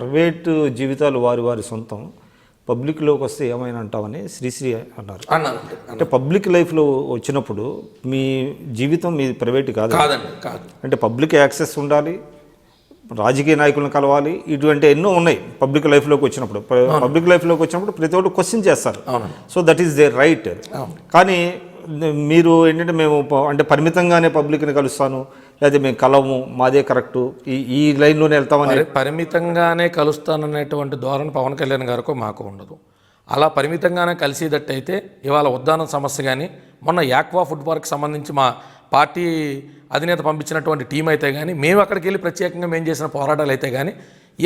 Private జీవితాలు వారి వారి సొంతం, పబ్లిక్లోకి వస్తే ఏమైనా అంటామని శ్రీశ్రీ అన్నారు. అంటే పబ్లిక్ లైఫ్లో వచ్చినప్పుడు మీ జీవితం మీ ప్రైవేట్ కాదు. అంటే పబ్లిక్ యాక్సెస్ ఉండాలి, రాజకీయ నాయకులను కలవాలి, ఇటువంటి ఎన్నో ఉన్నాయి పబ్లిక్ లైఫ్లోకి వచ్చినప్పుడు. పబ్లిక్ లైఫ్లోకి వచ్చినప్పుడు ప్రతి ఒక్కరు క్వశ్చన్ చేస్తారు. So that is their right. కానీ మీరు ఏంటంటే మేము అంటే పరిమితంగానే పబ్లిక్ని కలుస్తాను, లేదా మేము కలవము, మాదే కరెక్టు, ఈ లైన్లోనే వెళ్తామని. పరిమితంగానే కలుస్తాననేటువంటి ధోరణి పవన్ కళ్యాణ్ గారికి మాకు ఉండదు. అలా పరిమితంగానే కలిసేటట్టయితే ఇవాళ ఉద్దానం సమస్య కానీ, మొన్న యాక్వా ఫుడ్ పార్క్ సంబంధించి మా పార్టీ అధినేత పంపించినటువంటి టీం అయితే కానీ, మేము అక్కడికి వెళ్ళి ప్రత్యేకంగా మేము చేసిన పోరాటాలు అయితే కానీ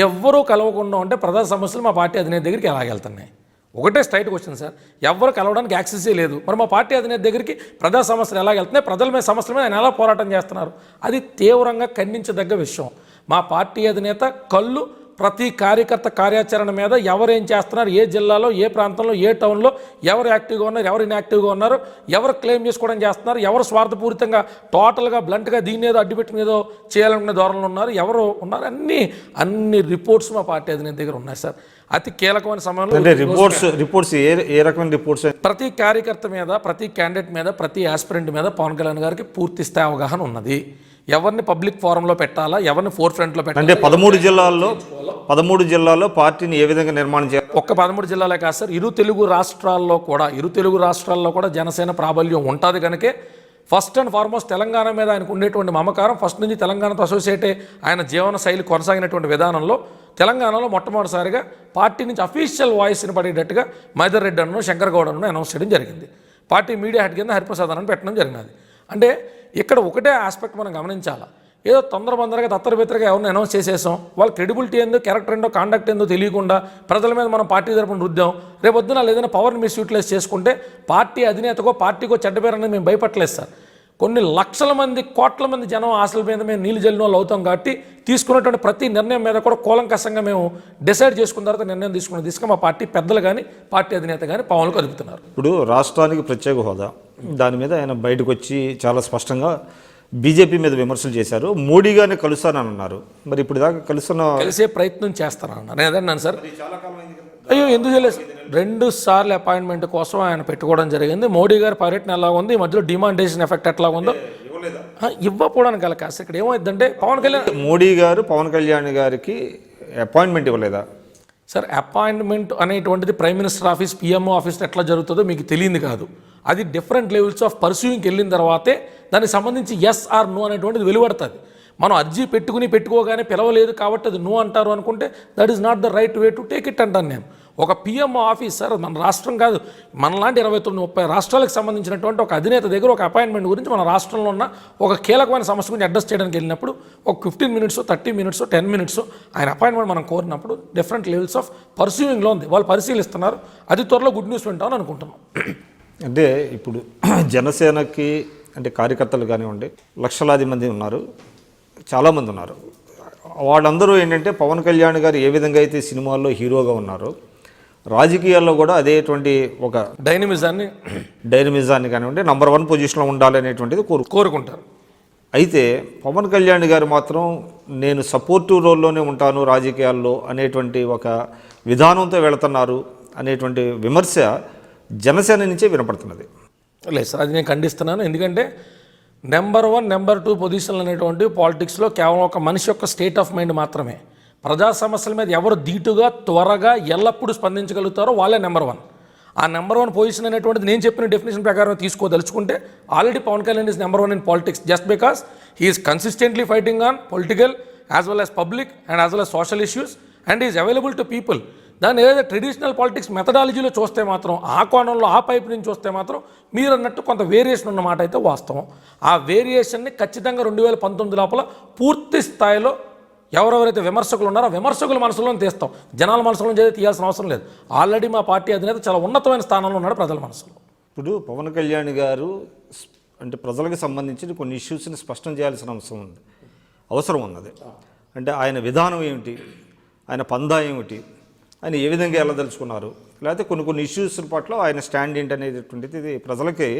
ఎవ్వరూ కలవకుండా ఉంటే ప్రజా సమస్యలు మా పార్టీ అధినేత దగ్గరికి ఎలాగెళ్తున్నాయి? ఒకటే స్ట్రైట్ క్వశ్చన్ సార్, ఎవరు కలవడానికి యాక్సెసే లేదు. మరి మా పార్టీ అధినేత దగ్గరికి ప్రజా సమస్యలు ఎలాగెళ్తున్నాయి, ప్రజల మీద సమస్యల మీద ఆయన ఎలా పోరాటం చేస్తున్నారు? అది తీవ్రంగా ఖండించదగ్గ విషయం. మా పార్టీ అధినేత కళ్ళు ప్రతి కార్యకర్త కార్యాచరణ మీద ఎవరేం చేస్తున్నారు, ఏ జిల్లాలో, ఏ ప్రాంతంలో, ఏ టౌన్లో ఎవరు యాక్టివ్గా ఉన్నారు, ఎవరు ఇన్యాక్టివ్గా ఉన్నారు, ఎవరు క్లెయిమ్ చేసుకోవడం చేస్తున్నారు, ఎవరు స్వార్థపూరితంగా టోటల్గా బ్లంట్గా దీన్ని ఏదో అడ్డుపెట్టుకుని ఏదో చేయాలనుకునే ధోరణిలో ఉన్నారు, ఎవరు ఉన్నారు, అన్ని రిపోర్ట్స్ మా పార్టీ అధినేత దగ్గర ఉన్నాయి సార్. అతి కీలకమైన సమయంలో రిపోర్ట్స్ ఏ రకమైన రిపోర్ట్స్? ప్రతి కార్యకర్త మీద, ప్రతి క్యాండిడేట్ మీద, ప్రతి ఆస్పిరెంట్ మీద పవన్ కళ్యాణ్ గారికి పూర్తి స్థాయి అవగాహన ఉన్నది. ఎవరిని పబ్లిక్ ఫోరంలో పెట్టాలా, ఎవరిని ఫోర్ ఫ్రంట్లో పెట్టాలా. అంటే 13 జిల్లాల్లో పార్టీని ఏ విధంగా నిర్మాణం చేయాలి? ఒక్క 13 జిల్లాలే కాదు సార్, ఇరు తెలుగు రాష్ట్రాల్లో కూడా జనసేన ప్రాబల్యం ఉంటుంది కనుకే ఫస్ట్ అండ్ ఫార్మోస్ట్ తెలంగాణ మీద ఆయనకు ఉండేటువంటి మమకారం, ఫస్ట్ నుంచి తెలంగాణతో అసోసియేట్ ఆయన జీవన శైలి కొనసాగినటువంటి విధానంలో తెలంగాణలో మొట్టమొదటిసారిగా పార్టీ నుంచి అఫీషియల్ వాయిస్ వినపడేటట్టుగా మైదర్ రెడ్డి అన్నను, శంకర్ గౌడ్ అన్నను అనౌన్స్ చేయడం జరిగింది. పార్టీ మీడియా హెడ్ కింద హరిప్రసాద్ అన్నను పెట్టడం జరిగినది. అంటే ఇక్కడ ఒకటే ఆస్పెక్ట్ మనం గమనించాలా, ఏదో తొందరగా తత్తరబెత్తరగా ఎవరిని అనౌన్స్ చేసేసాం, వాళ్ళ క్రెడిబిలిటీ ఏందో, క్యారెక్టర్ ఏందో, కాండక్ట్ ఏందో తెలియకుండా ప్రజల మీద మనం పార్టీ తరపున రుద్దాం. రేపొద్దున ఏదైనా పవర్ని మిస్యూటిలైజ్ చేసుకుంటే పార్టీ అధినేతకో పార్టీకో చెడ్డ పేరు అనేది మేము భయపడలేదు సార్. కొన్ని లక్షల మంది, కోట్ల మంది జనం ఆశల మీద మేము నీళ్ళు జల్లిన వాళ్ళు అవుతాం కాబట్టి తీసుకున్నటువంటి ప్రతి నిర్ణయం మీద కూడా కూలంకషంగా మేము డిసైడ్ చేసుకున్న తర్వాత నిర్ణయం తీసుకున్న దిశగా మా పార్టీ పెద్దలు కానీ, పార్టీ అధినేత కానీ పవన్కు కలుపుతున్నారు. ఇప్పుడు రాష్ట్రానికి ప్రత్యేక హోదా, దాని మీద ఆయన బయటకు వచ్చి చాలా స్పష్టంగా బీజేపీ మీద విమర్శలు చేశారు. మోడీ గారిని కలుస్తానని అన్నారు. మరి ఇప్పుడు దాకా కలిసే ప్రయత్నం చేస్తానన్నారు. నేను అదన్నాను సార్. అయ్యో ఎందుకు చేయలేదు? 2 సార్లు అపాయింట్మెంట్ కోసం ఆయన పెట్టుకోవడం జరిగింది. మోడీ గారి పర్యటన ఎలా ఉంది, ఈ మధ్యలో డిమాండేషన్ ఎఫెక్ట్ ఎట్లా ఉందో ఇవ్వకపోవడానికి గల కాస్త ఇక్కడ ఏమైందంటే మోడీ గారు పవన్ కళ్యాణ్ గారికి అపాయింట్మెంట్ ఇవ్వలేదా సార్? అపాయింట్మెంట్ అనేటువంటిది prime minister office, PMO office ఎట్లా జరుగుతుందో మీకు తెలియదు కాదు. అది డిఫరెంట్ లెవెల్స్ ఆఫ్ పర్సూయింగ్కి వెళ్ళిన తర్వాతే దానికి సంబంధించి ఎస్ ఆర్ నో అనేటువంటిది వెలువడుతుంది. మనం అర్జీ పెట్టుకోగానే పిలవలేదు కాబట్టి అది నో అంటారు అనుకుంటే that is not the right way to take it అంటాను నేను. ఒక పిఎంఓ ఆఫీసర్, మన రాష్ట్రం కాదు, మనలాంటి 29-30 రాష్ట్రాలకు సంబంధించినటువంటి ఒక అధినేత దగ్గర ఒక అపాయింట్మెంట్ గురించి మన రాష్ట్రంలో ఉన్న ఒక కీలకమైన సమస్య గురించి అడ్రస్ చేయడానికి వెళ్ళినప్పుడు ఒక 15 మినిట్స్, 30 మినిట్స్, 10 మినిట్స్ ఆయన అపాయింట్మెంట్ మనం కోరినప్పుడు డిఫరెంట్ లెవెల్స్ ఆఫ్ పర్సూయింగ్లో ఉంది. వాళ్ళు పరిశీలిస్తున్నారు. అది త్వరలో గుడ్ న్యూస్ వింటామని అనుకుంటున్నాం. అంటే ఇప్పుడు జనసేనకి అంటే కార్యకర్తలు కానివ్వండి, లక్షలాది మంది ఉన్నారు, చాలామంది ఉన్నారు. వాళ్ళందరూ ఏంటంటే పవన్ కళ్యాణ్ గారు ఏ విధంగా అయితే సినిమాల్లో హీరోగా ఉన్నారో రాజకీయాల్లో కూడా అదేటువంటి ఒక డైనమిజాన్ని కానివ్వండి నంబర్ 1 పొజిషన్లో ఉండాలి అనేటువంటిది కోరుకుంటారు. అయితే పవన్ కళ్యాణ్ గారు మాత్రం నేను సపోర్టివ్ రోల్లోనే ఉంటాను రాజకీయాల్లో అనేటువంటి ఒక విధానంతో వెళుతున్నారు అనేటువంటి విమర్శ జనసేన నుంచే వినపడుతున్నది. లేదు సార్, అది నేను ఖండిస్తున్నాను. ఎందుకంటే నెంబర్ 1, నెంబర్ 2 పొజిషన్లు అనేటువంటి పాలిటిక్స్లో కేవలం ఒక మనిషి యొక్క స్టేట్ ఆఫ్ మైండ్ మాత్రమే. ప్రజా సమస్యల మీద ఎవరు ధీటుగా, త్వరగా, ఎల్లప్పుడూ స్పందించగలుగుతారో వాళ్ళే నెంబర్ 1. ఆ నెంబర్ 1 పొజిషన్ అనేటువంటిది నేను చెప్పిన డెఫినేషన్ ప్రకారం తీసుకోదలుచుకుంటే already Pawan Kalyan is number 1 in politics just because he is consistently fighting on political as well as public and as well as social issues and is available to people. దాన్ని ఏదైతే traditional politics మెథడాలజీలో చూస్తే మాత్రం, ఆ కోణంలో ఆ pipe నుంచి చూస్తే మాత్రం మీరు అన్నట్టు కొంత వేరియేషన్ ఉన్నమాట అయితే వాస్తవం. ఆ వేరియేషన్ని ఖచ్చితంగా 2019 లోపల పూర్తి స్థాయిలో ఎవరెవరైతే విమర్శకులు ఉన్నారో ఆ విమర్శకుల మనసులో తీస్తాం. జనాల మనసులో తీయాల్సిన అవసరం లేదు. ఆల్రెడీ మా పార్టీ అధినేత చాలా ఉన్నతమైన స్థానంలో ఉన్నాడు ప్రజల మనసులో. ఇప్పుడు పవన్ కళ్యాణ్ గారు అంటే ప్రజలకు సంబంధించి కొన్ని ఇష్యూస్ని స్పష్టం చేయాల్సిన అవసరం ఉన్నది. అంటే ఆయన విధానం ఏమిటి, ఆయన పందా ఏమిటి, ఆయన ఏ విధంగా వెళ్ళదలుచుకున్నారు, లేకపోతే కొన్ని ఇష్యూస్ పట్ల ఆయన స్టాండ్ ఏంటి అనేటువంటిది ప్రజలకి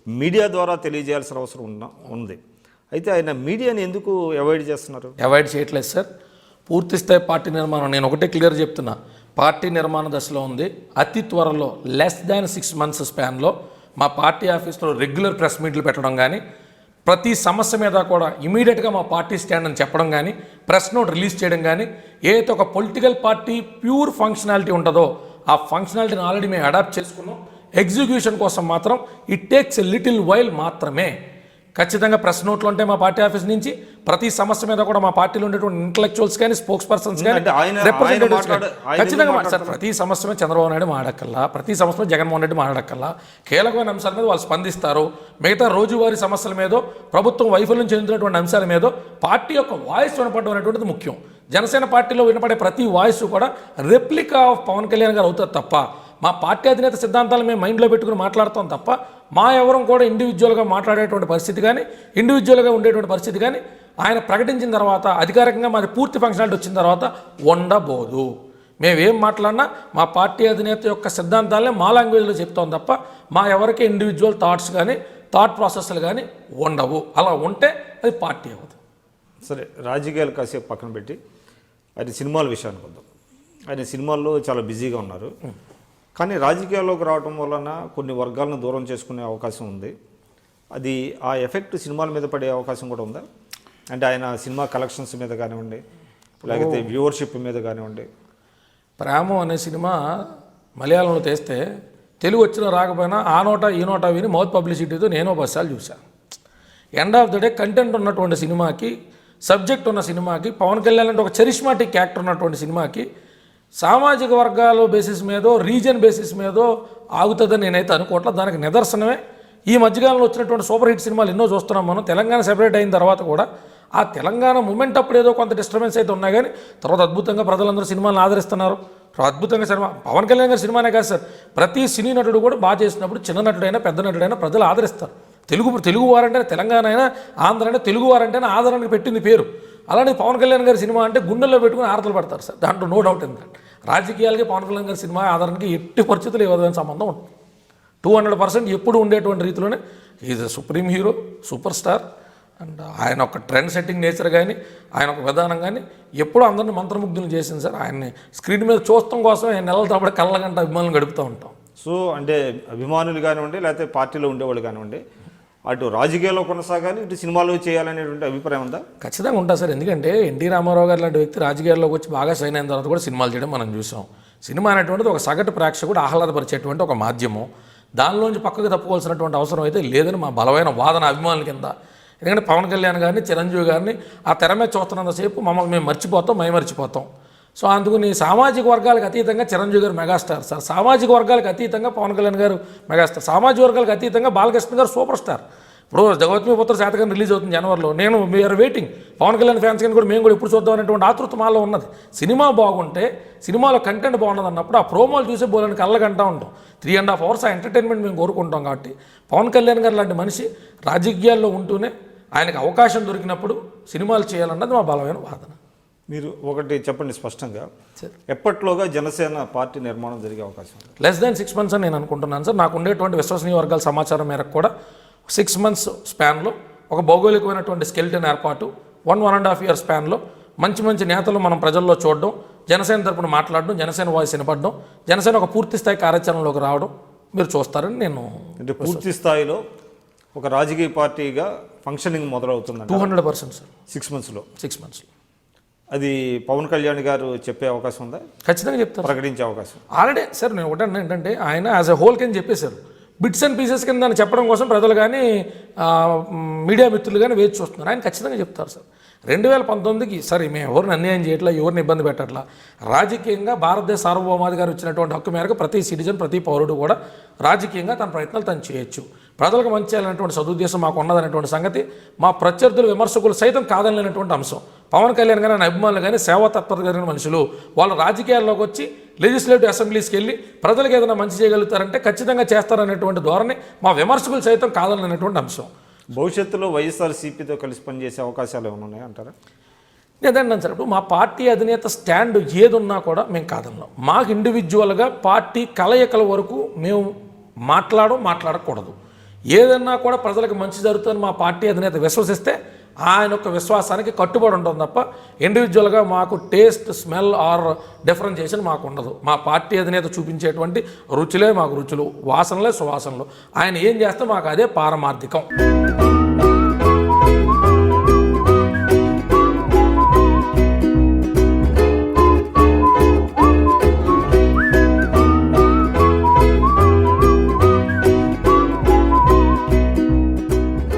మీడియా ద్వారా తెలియజేయాల్సిన అవసరం ఉంది. అయితే ఆయన మీడియాని ఎందుకు అవాయిడ్ చేస్తున్నారు? అవాయిడ్ చేయట్లేదు సార్. పూర్తి స్థాయి పార్టీ నిర్మాణం నేను ఒకటే క్లియర్ చెప్తున్నా, పార్టీ నిర్మాణ దశలో ఉంది. అతి త్వరలో <6 months స్పాన్లో మా పార్టీ ఆఫీస్లో రెగ్యులర్ ప్రెస్ మీట్లు పెట్టడం కానీ, ప్రతి సమస్య మీద కూడా ఇమీడియట్గా మా పార్టీ స్టాండ్ అని చెప్పడం కానీ, ప్రెస్ నోట్ రిలీజ్ చేయడం కానీ, ఏదైతే ఒక పొలిటికల్ పార్టీ ప్యూర్ ఫంక్షనాలిటీ ఉంటుందో ఆ ఫంక్షనాలిటీని ఆల్రెడీ మేము అడాప్ట్ చేసుకున్నాం. ఎగ్జిక్యూషన్ కోసం మాత్రం it takes a little while మాత్రమే. ఖచ్చితంగా ప్రెస్ నోట్లు ఉంటాయి మా పార్టీ ఆఫీస్ నుంచి. ప్రతి సమస్య మీద కూడా మా పార్టీలో ఉండేటువంటి ఇంటలెక్చువల్స్ కానీ, స్పోక్స్ పర్సన్స్ కానీ, రిప్రజెంటేటివ్స్ కానీ ఖచ్చితంగా సార్ ప్రతి సమస్య మీద చంద్రబాబు నాయుడు మాట్లాడక్కల్లా, ప్రతి సమస్య మీద జగన్మోహన్ రెడ్డి మాట్లాడక్కల్లా, కీలకమైన అంశాల మీద వాళ్ళు స్పందిస్తారు. మిగతా రోజువారీ సమస్యల మీదో, ప్రభుత్వం వైఫల్యం చెందుతున్నటువంటి అంశాల మీదో పార్టీ యొక్క వాయిస్ వినపడడం అనేటువంటిది ముఖ్యం. జనసేన పార్టీలో వినపడే ప్రతి వాయిస్ కూడా రెప్లికా ఆఫ్ పవన్ కళ్యాణ్ గారు అవుతారు తప్ప, మా పార్టీ అధినేత సిద్ధాంతాలు మేము మైండ్లో పెట్టుకుని మాట్లాడతాం తప్ప, మా ఎవరం కూడా ఇండివిజువల్గా మాట్లాడేటువంటి పరిస్థితి కానీ, ఇండివిజువల్గా ఉండేటువంటి పరిస్థితి కానీ ఆయన ప్రకటించిన తర్వాత, అధికారికంగా మాది పూర్తి ఫంక్షనాలిటీ వచ్చిన తర్వాత ఉండబోదు. మేమేం మాట్లాడినా మా పార్టీ అధినేత యొక్క సిద్ధాంతాలనే మా లాంగ్వేజ్లో చెప్తాం తప్ప, మా ఎవరికి ఇండివిజువల్ థాట్స్ కానీ, థాట్ ప్రాసెస్లు కానీ ఉండవు. అలా ఉంటే అది పార్టీ అవ్వదు. సరే, రాజకీయాలు కాసేపు పక్కన పెట్టి అది సినిమాల విషయానికి వద్దాం. ఆయన సినిమాల్లో చాలా బిజీగా ఉన్నారు, కానీ రాజకీయాల్లోకి రావడం వలన కొన్ని వర్గాలను దూరం చేసుకునే అవకాశం ఉంది. అది ఆ ఎఫెక్ట్ సినిమాల మీద పడే అవకాశం కూడా ఉందా? అంటే ఆయన సినిమా కలెక్షన్స్ మీద కానివ్వండి, లేకపోతే వ్యూవర్షిప్ మీద కానివ్వండి. ప్రేమం అనే సినిమా మలయాళంలో తెస్తే తెలుగు వచ్చినా రాకపోయినా ఆ నోట ఈ నోట విని మౌత్ పబ్లిసిటీతో నేను 10 సార్లు చూశాను. End of the day content ఉన్నటువంటి సినిమాకి, సబ్జెక్ట్ ఉన్న సినిమాకి, పవన్ కళ్యాణ్ అంటే ఒక చరిష్మాటిక్ యాక్టర్ ఉన్నటువంటి సినిమాకి సామాజిక వర్గాల బేసిస్ మీదో, రీజన్ బేసిస్ మీదో ఆగుతుందని నేనైతే అనుకోవట్లేదు. దానికి నిదర్శనమే ఈ మధ్యకాలంలో వచ్చినటువంటి సూపర్ హిట్ సినిమాలు ఎన్నో చూస్తున్నాం మనం. తెలంగాణ సెపరేట్ అయిన తర్వాత కూడా ఆ తెలంగాణ మూమెంట్ అప్పుడు ఏదో కొంత డిస్టర్బెన్స్ అయితే ఉన్నాయి, కానీ తర్వాత అద్భుతంగా ప్రజలందరూ సినిమాలను ఆదరిస్తున్నారు. అద్భుతంగా సినిమా పవన్ కళ్యాణ్ గారి సినిమానే కాదు సార్, ప్రతి సినీ నటుడు కూడా బాగా చేసినప్పుడు చిన్న నటుడైనా పెద్ద నటుడైనా ప్రజలు ఆదరిస్తారు. తెలుగు వారంటే తెలంగాణ అయినా, ఆంధ్ర అయినా తెలుగు వారంటేనే ఆదరణకు పెట్టింది పేరు. అలానే పవన్ కళ్యాణ్ గారి సినిమా అంటే గుండెల్లో పెట్టుకుని ఆరతలు పడతారు సార్, దాంట్లో నో డౌట్ ఎందుకంటే రాజకీయాలకి పవన్ కళ్యాణ్ గారి సినిమా ఆదరణకి ఎట్టి పరిస్థితులు ఏ విధమైన సంబంధం ఉంటుంది. 200% ఎప్పుడు ఉండేటువంటి రీతిలోనే is a supreme hero, super star. And ఆయన ఒక ట్రెండ్ సెట్టింగ్ నేచర్ కానీ, ఆయన ఒక విధానం కానీ ఎప్పుడూ అందరినీ మంత్రముగ్ధులు చేసింది సార్. ఆయన్ని స్క్రీన్ మీద చూడటం కోసం నెలల తరబడి కళ్ళగంట అభిమానులు గడుపుతూ ఉంటాం. సో అంటే అభిమానులు కానివ్వండి, లేకపోతే పార్టీలో ఉండేవాళ్ళు కానివ్వండి, అటు రాజకీయాల్లో కొనసాగాలి, ఇటు సినిమాలు చేయాలనేటువంటి అభిప్రాయం ఉందా? ఖచ్చితంగా ఉంటుంది సార్. ఎందుకంటే ఎన్టీ రామారావు గారు లాంటి వ్యక్తి రాజకీయాల్లోకి వచ్చి బాగా సైన్ అయిన తర్వాత కూడా సినిమాలు చేయడం మనం చూసాం. సినిమా అనేటువంటిది ఒక సగటు ప్రేక్షకుడు ఆహ్లాదపరిచేటువంటి ఒక మాధ్యమం. దానిలోంచి పక్కకు తప్పుకోవాల్సినటువంటి అవసరం అయితే లేదని మా బలమైన వాదన అభిమానుల కింద. ఎందుకంటే పవన్ కళ్యాణ్ గారిని, చిరంజీవి గారిని ఆ తెర మీద చూస్తున్నంతసేపు మమ్మల్ని మేము మర్చిపోతాం. సో అందుకని సామాజిక వర్గాలకు అతీతంగా చిరంజీవి గారు మెగాస్టార్ సార్, సామాజిక వర్గాలకు అతీతంగా పవన్ కళ్యాణ్ గారు మెగాస్టార్, సామాజిక వర్గాలకు అతీతంగా బాలకృష్ణ గారు సూపర్ స్టార్. ఇప్పుడు జగవత్మిపుత్ర శాతకర్ణి రిలీజ్ అవుతుంది జనవరిలో. నేను we are waiting, Pawan Kalyan fans కానీ కూడా మేము కూడా ఎప్పుడు చూద్దాం అనేటువంటి ఆతృత మాలో ఉన్నది. సినిమా బాగుంటే, సినిమాలో కంటెంట్ బాగున్నది అన్నప్పుడు ఆ ప్రోమోలు చూసే బోలని కళ్ళగంటా ఉంటాం. 3.5 hours ఆ ఎంటర్టైన్మెంట్ మేము కోరుకుంటాం. కాబట్టి పవన్ కళ్యాణ్ గారు లాంటి మనిషి రాజకీయాల్లో ఉంటూనే ఆయనకు అవకాశం దొరికినప్పుడు సినిమాలు చేయాలన్నది మా బలమైన వాదన. మీరు ఒకటి చెప్పండి స్పష్టంగా, ఎప్పట్లోగా జనసేన పార్టీ నిర్మాణం జరిగే అవకాశం? <6 months అని నేను అనుకుంటున్నాను సార్. నాకు ఉండేటువంటి విశ్వసనీయ వర్గాల సమాచారం మేరకు కూడా 6 months స్పాన్లో ఒక భౌగోళికమైనటువంటి స్కెల్టన్ ఏర్పాటు, 1.5 year స్పాన్లో మంచి నేతలు మనం ప్రజల్లో చూడడం, జనసేన తరపున మాట్లాడడం, జనసేన వాయిస్ వినపడడం, జనసేన ఒక పూర్తి స్థాయి కార్యాచరణలోకి రావడం మీరు చూస్తారని నేను. అంటే పూర్తి స్థాయిలో ఒక రాజకీయ పార్టీగా ఫంక్షనింగ్ మొదలవుతుంది 200% సార్ 6 monthsలో. 6 months అది పవన్ కళ్యాణ్ గారు చెప్పే అవకాశం ఉందా? ఖచ్చితంగా చెప్తారు, ప్రకటించే అవకాశం. ఆల్రెడీ సార్ నేను ఒకటే ఏంటంటే ఆయన యాజ్ ఎ హోల్ కింద చెప్పేశారు. బిట్స్ అండ్ పీసెస్ కింద దాన్ని చెప్పడం కోసం ప్రజలు కానీ మీడియా మిత్రులు కానీ వేచి చూస్తున్నారు. ఆయన ఖచ్చితంగా చెప్తారు సార్. 2019కి సరే మేము ఎవరిని అన్యాయం చేయట్లా, ఎవరిని ఇబ్బంది పెట్టట్లా. రాజకీయంగా భారతదేశ సార్వభౌమాధికారి ఇచ్చినటువంటి హక్కు మేరకు ప్రతి సిటిజన్, ప్రతి పౌరుడు కూడా రాజకీయంగా తన ప్రయత్నాలు తను చేయొచ్చు. ప్రజలకు మంచి చేయాలనేటువంటి సదుద్దేశం మాకు ఉన్నదనేటువంటి సంగతి మా ప్రత్యర్థులు, విమర్శకులు సైతం కాదనలేనటువంటి అంశం. పవన్ కళ్యాణ్ గారి అభిమానులు కానీ, సేవా తత్పరత కలిగిన మనుషులు వాళ్ళు రాజకీయాల్లోకి వచ్చి లెజిస్లేటివ్ అసెంబ్లీస్కి వెళ్ళి ప్రజలకు ఏదైనా మంచి చేయగలుగుతారంటే ఖచ్చితంగా చేస్తారనేటువంటి ధోరణి మా విమర్శకులు సైతం కాదనలేనటువంటి అంశం. భవిష్యత్తులో వైఎస్ఆర్సీపీతో కలిసి పనిచేసే అవకాశాలు ఏమైనా ఉన్నాయా అంటారా? లేదండి సార్. ఇప్పుడు మా పార్టీ అధినేత స్టాండ్ ఏది ఉన్నా కూడా మేము కాదన్నాం. మాకు ఇండివిజువల్గా పార్టీ కలయికల వరకు మేము మాట్లాడకూడదు. ఏదన్నా కూడా ప్రజలకు మంచి జరుగుతుందని మా పార్టీ అధినేత విశ్వసిస్తే ఆయన యొక్క విశ్వాసానికి కట్టుబడి ఉంటుంది తప్ప ఇండివిజువల్గా మాకు టేస్ట్, స్మెల్ ఆర్ డిఫరెన్షియేషన్ మాకు ఉండదు. మా పార్టీ అధినేత చూపించేటువంటి రుచులే మాకు రుచులు, వాసనలే సువాసనలు. ఆయన ఏం చేస్తే మాకు అదే పారమార్థికం.